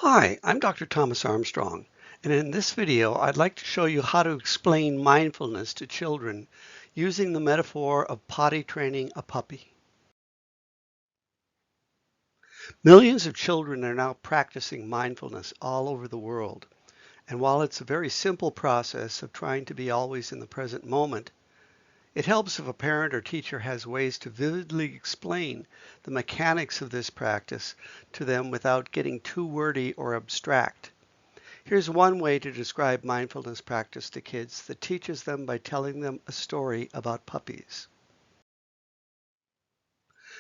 Hi, I'm Dr. Thomas Armstrong, and in this video I'd like to show you how to explain mindfulness to children using the metaphor of potty training a puppy. Millions of children are now practicing mindfulness all over the world, and while it's a very simple process of trying to be always in the present moment, it helps if a parent or teacher has ways to vividly explain the mechanics of this practice to them without getting too wordy or abstract. Here's one way to describe mindfulness practice to kids that teaches them by telling them a story about puppies.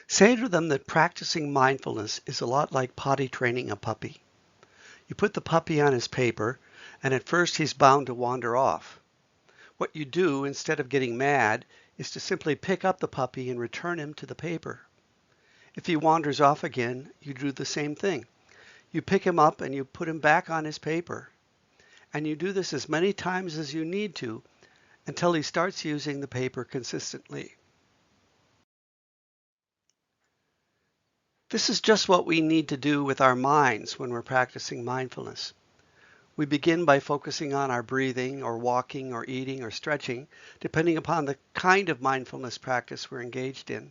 Say to them that practicing mindfulness is a lot like potty training a puppy. You put the puppy on his paper, and at first he's bound to wander off. What you do, instead of getting mad, is to simply pick up the puppy and return him to the paper. If he wanders off again, you do the same thing. You pick him up and you put him back on his paper. And you do this as many times as you need to until he starts using the paper consistently. This is just what we need to do with our minds when we're practicing mindfulness. We begin by focusing on our breathing or walking or eating or stretching, depending upon the kind of mindfulness practice we're engaged in.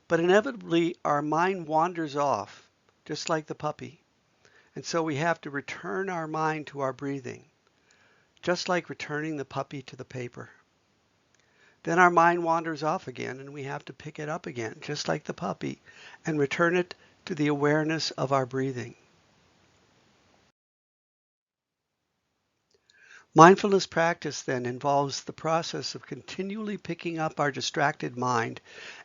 But inevitably, our mind wanders off, just like the puppy. And so we have to return our mind to our breathing, just like returning the puppy to the paper. Then our mind wanders off again and we have to pick it up again, just like the puppy, and return it to the awareness of our breathing. Mindfulness practice then involves the process of continually picking up our distracted mind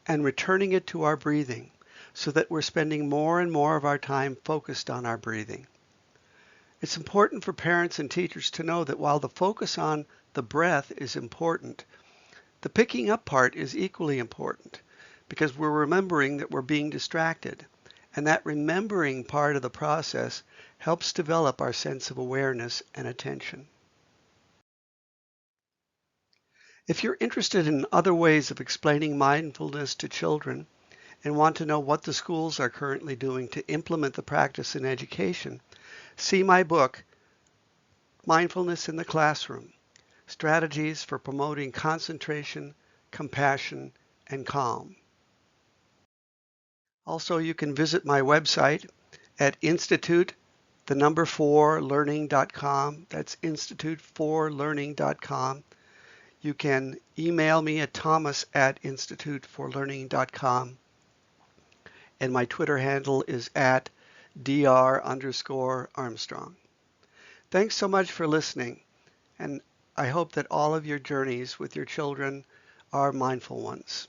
and returning it to our breathing, so that we're spending more and more of our time focused on our breathing. It's important for parents and teachers to know that while the focus on the breath is important, the picking up part is equally important, because we're remembering that we're being distracted, and that remembering part of the process helps develop our sense of awareness and attention. If you're interested in other ways of explaining mindfulness to children and want to know what the schools are currently doing to implement the practice in education, see my book, Mindfulness in the Classroom: Strategies for Promoting Concentration, Compassion, and Calm. Also, you can visit my website at institute4learning.com. That's institute4learning.com. You can email me at thomas@instituteforlearning.com. And my Twitter handle is at dr_Armstrong. Thanks so much for listening, and I hope that all of your journeys with your children are mindful ones.